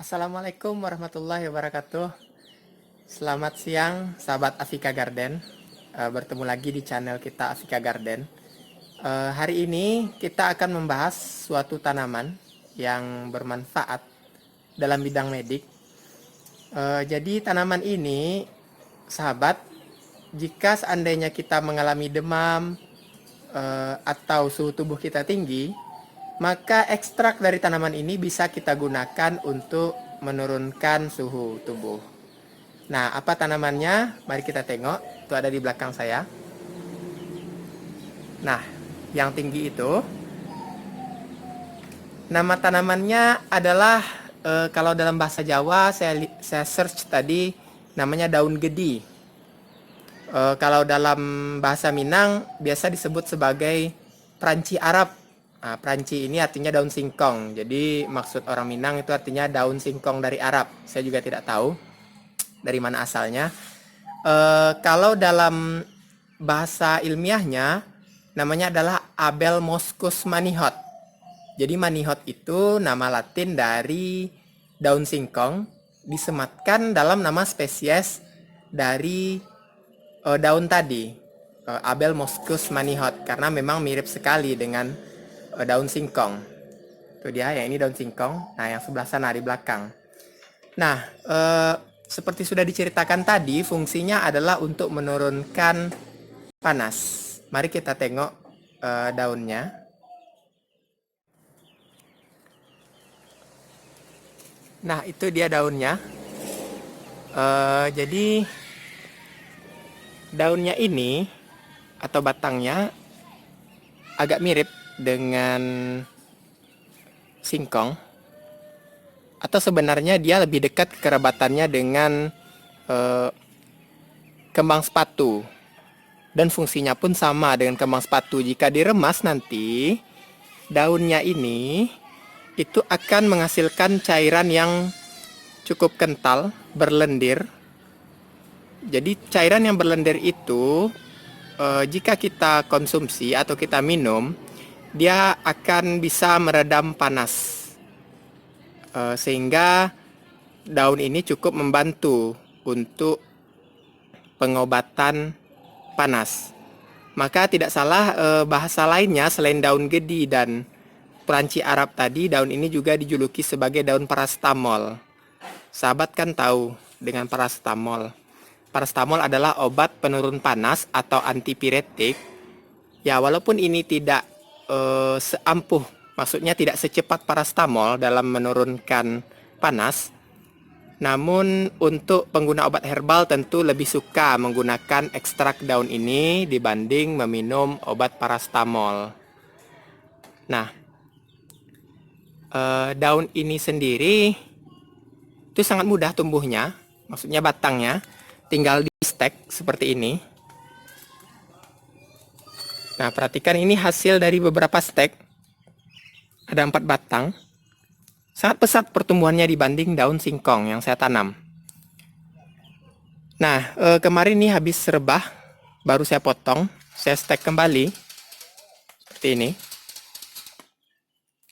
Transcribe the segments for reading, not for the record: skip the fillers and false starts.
Assalamualaikum warahmatullahi wabarakatuh. Selamat siang, sahabat Afika Garden. Bertemu lagi di channel kita Afika Garden. Hari ini kita akan membahas suatu tanaman yang bermanfaat dalam bidang medik. Jadi tanaman ini, sahabat, jika seandainya kita mengalami demam atau suhu tubuh kita tinggi, maka ekstrak dari tanaman ini bisa kita gunakan untuk menurunkan suhu tubuh. Nah, apa tanamannya? Mari kita tengok. Itu ada di belakang saya. Nah, yang tinggi itu, nama tanamannya adalah, kalau dalam bahasa Jawa, saya search tadi, namanya daun gedi. Kalau dalam bahasa Minang, biasa disebut sebagai pranci Arab. Nah, pranci ini artinya daun singkong. Jadi maksud orang Minang itu artinya daun singkong dari Arab. Saya juga tidak tahu dari mana asalnya. Kalau dalam bahasa ilmiahnya namanya adalah Abelmoschus manihot. Jadi manihot itu nama Latin dari daun singkong disematkan dalam nama spesies dari daun tadi, Abelmoschus manihot, karena memang mirip sekali dengan daun singkong. Itu dia, yang ini daun singkong. Nah, yang sebelah sana di belakang. Nah, seperti sudah diceritakan tadi, fungsinya adalah untuk menurunkan panas. Mari kita tengok daunnya. Nah, itu dia daunnya. Jadi daunnya ini atau batangnya agak mirip dengan singkong, atau sebenarnya dia lebih dekat kekerabatannya dengan kembang sepatu, dan fungsinya pun sama dengan kembang sepatu. Jika diremas nanti daunnya ini itu akan menghasilkan cairan yang cukup kental, berlendir. Jadi cairan yang berlendir itu jika kita konsumsi atau kita minum, dia akan bisa meredam panas, sehingga daun ini cukup membantu untuk pengobatan panas. Maka tidak salah, bahasa lainnya selain daun gedi dan pranci Arab tadi, daun ini juga dijuluki sebagai daun paracetamol. Sahabat kan tahu dengan paracetamol. Paracetamol adalah obat penurun panas atau antipiretik. Ya, walaupun ini tidak seampuh, maksudnya tidak secepat paracetamol dalam menurunkan panas, namun untuk pengguna obat herbal tentu lebih suka menggunakan ekstrak daun ini dibanding meminum obat paracetamol. Nah, daun ini sendiri itu sangat mudah tumbuhnya, maksudnya batangnya tinggal di stek seperti ini. Nah, perhatikan ini hasil dari beberapa stek. Ada 4 batang. Sangat pesat pertumbuhannya dibanding daun singkong yang saya tanam. Nah, kemarin ini habis rebah, baru saya potong, saya stek kembali seperti ini.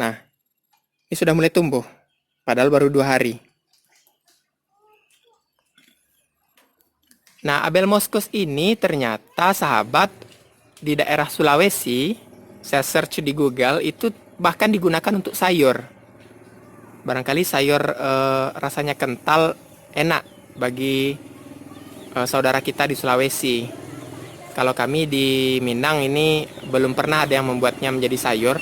Nah, ini sudah mulai tumbuh, padahal baru 2 hari. Nah, Abelmoschus ini ternyata, sahabat, di daerah Sulawesi, saya search di Google, itu bahkan digunakan untuk sayur. Barangkali sayur rasanya kental, enak bagi saudara kita di Sulawesi. Kalau kami di Minang ini belum pernah ada yang membuatnya menjadi sayur.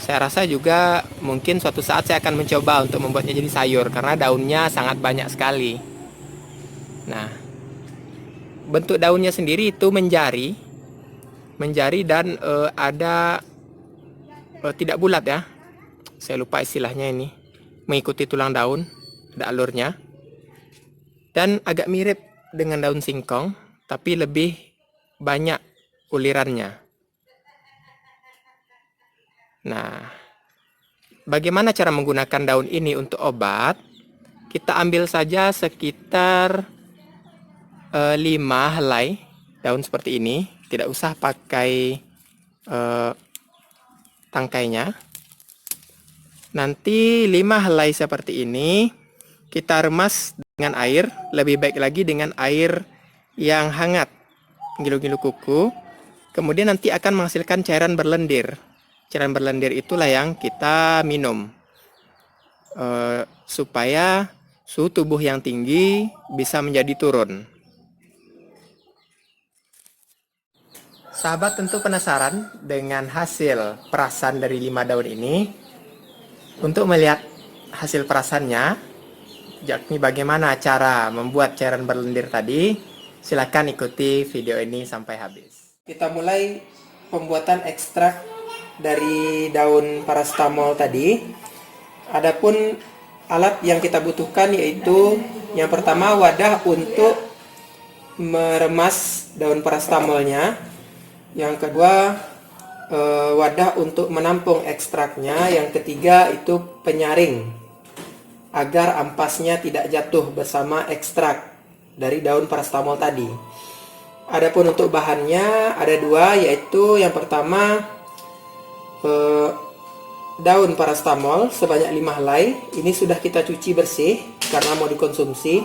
Saya rasa juga mungkin suatu saat saya akan mencoba untuk membuatnya jadi sayur, karena daunnya sangat banyak sekali. Nah, bentuk daunnya sendiri itu menjari dan ada tidak bulat ya. Saya lupa istilahnya ini. Mengikuti tulang daun, ada alurnya. Dan agak mirip dengan daun singkong, tapi lebih banyak ulirannya. Nah, bagaimana cara menggunakan daun ini untuk obat? Kita ambil saja sekitar 5 helai daun seperti ini. Tidak usah pakai tangkainya. Nanti 5 helai seperti ini kita remas dengan air, lebih baik lagi dengan air yang hangat, ngilu-ngilu kuku. Kemudian nanti akan menghasilkan cairan berlendir. Cairan berlendir itulah yang kita minum, supaya suhu tubuh yang tinggi bisa menjadi turun. Sahabat tentu penasaran dengan hasil perasan dari 5 daun ini. Untuk melihat hasil perasannya, yakni bagaimana cara membuat cairan berlendir tadi, silakan ikuti video ini sampai habis. Kita mulai pembuatan ekstrak dari daun parastamol tadi. Adapun alat yang kita butuhkan yaitu yang pertama wadah untuk meremas daun parastamolnya, yang kedua wadah untuk menampung ekstraknya, yang ketiga itu penyaring agar ampasnya tidak jatuh bersama ekstrak dari daun parastamol tadi. Adapun untuk bahannya ada dua, yaitu yang pertama daun parastamol sebanyak 5 helai. Ini sudah kita cuci bersih karena mau dikonsumsi.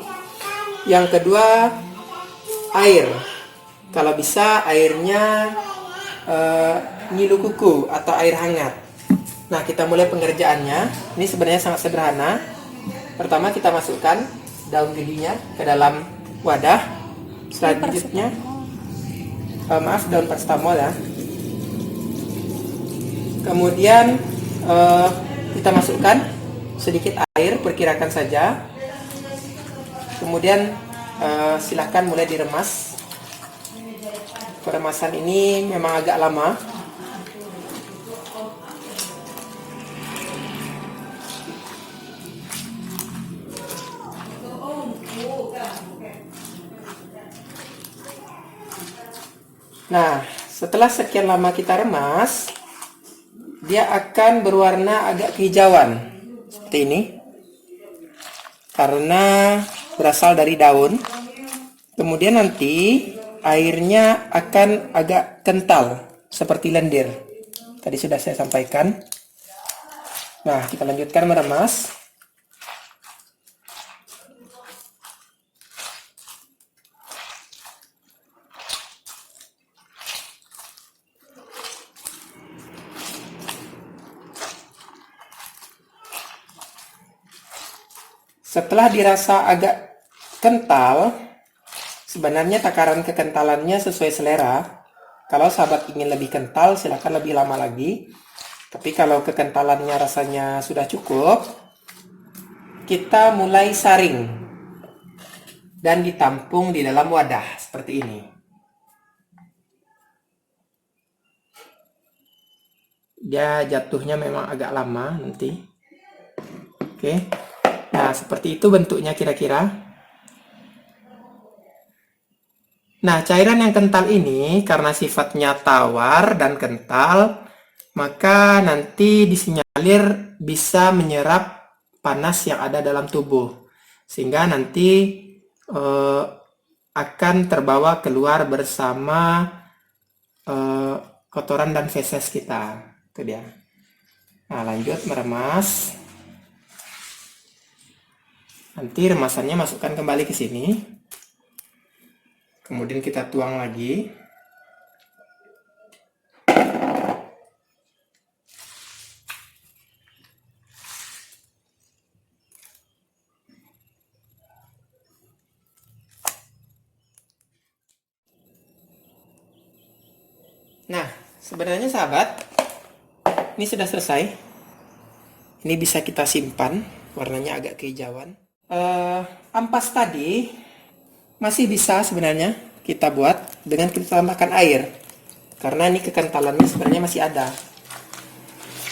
Yang kedua air, kalau bisa airnya ngilu kuku atau air hangat. Nah, kita mulai pengerjaannya. Ini sebenarnya sangat sederhana. Pertama kita masukkan daun gedinya ke dalam wadah. Selanjutnya daun parastamol ya. Kemudian kita masukkan sedikit air, perkirakan saja. Kemudian silahkan mulai diremas. Peremasan ini memang agak lama. Nah, setelah sekian lama kita remas, dia akan berwarna agak kehijauan seperti ini karena berasal dari daun. Kemudian nanti airnya akan agak kental seperti lendir. Tadi sudah saya sampaikan. Nah, kita lanjutkan meremas. Setelah dirasa agak kental, sebenarnya takaran kekentalannya sesuai selera. Kalau sahabat ingin lebih kental, silakan lebih lama lagi. Tapi kalau kekentalannya rasanya sudah cukup, kita mulai saring dan ditampung di dalam wadah seperti ini. Dia jatuhnya memang agak lama nanti. Oke. Nah, seperti itu bentuknya kira-kira. Nah, cairan yang kental ini karena sifatnya tawar dan kental, maka nanti disinyalir bisa menyerap panas yang ada dalam tubuh. Sehingga nanti akan terbawa keluar bersama kotoran dan feses kita. Itu dia. Nah, lanjut meremas. Nanti remasannya masukkan kembali ke sini. Kemudian kita tuang lagi. Nah, sebenarnya sahabat, ini sudah selesai. Ini bisa kita simpan, warnanya agak kehijauan. Ampas tadi masih bisa sebenarnya kita buat dengan kita tambahkan air, karena ini kekentalannya sebenarnya masih ada.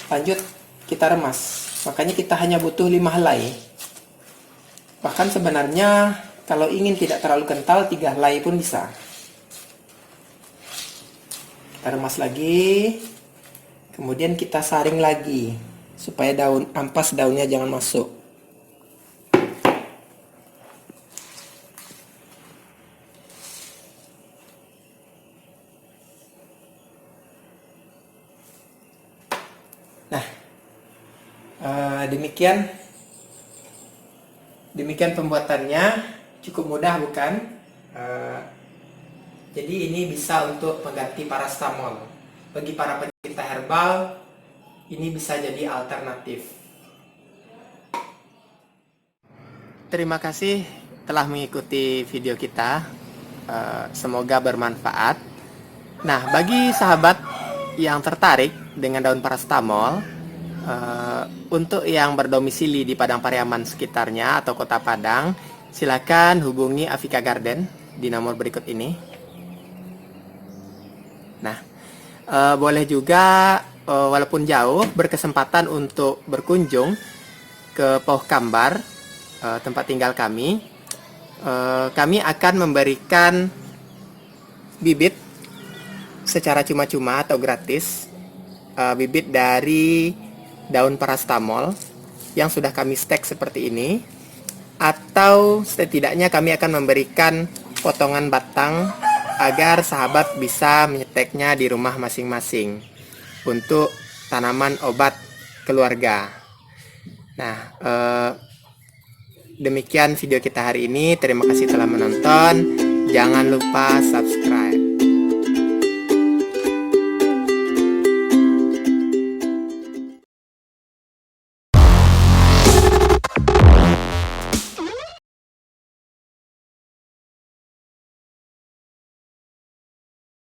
Lanjut kita remas, makanya kita hanya butuh 5 helai. Bahkan sebenarnya kalau ingin tidak terlalu kental, 3 helai pun bisa. Kita remas lagi, kemudian kita saring lagi supaya ampas daunnya jangan masuk. Nah, demikian Demikian pembuatannya, cukup mudah bukan? Jadi ini bisa untuk mengganti paracetamol. Bagi para pencinta herbal, ini bisa jadi alternatif. Terima kasih telah mengikuti video kita. Semoga bermanfaat. Nah, bagi sahabat yang tertarik dengan daun paracetamol, untuk yang berdomisili di Padang Pariaman sekitarnya atau Kota Padang, silakan hubungi Avika Garden di nomor berikut ini. Nah, boleh juga walaupun jauh berkesempatan untuk berkunjung ke Pauh Kambar, tempat tinggal kami. Kami akan memberikan bibit secara cuma-cuma atau gratis, bibit dari daun paracetamol yang sudah kami stek seperti ini, atau setidaknya kami akan memberikan potongan batang agar sahabat bisa menyeteknya di rumah masing-masing untuk tanaman obat keluarga. Nah, demikian video kita hari ini. Terima kasih telah menonton. Jangan lupa subscribe.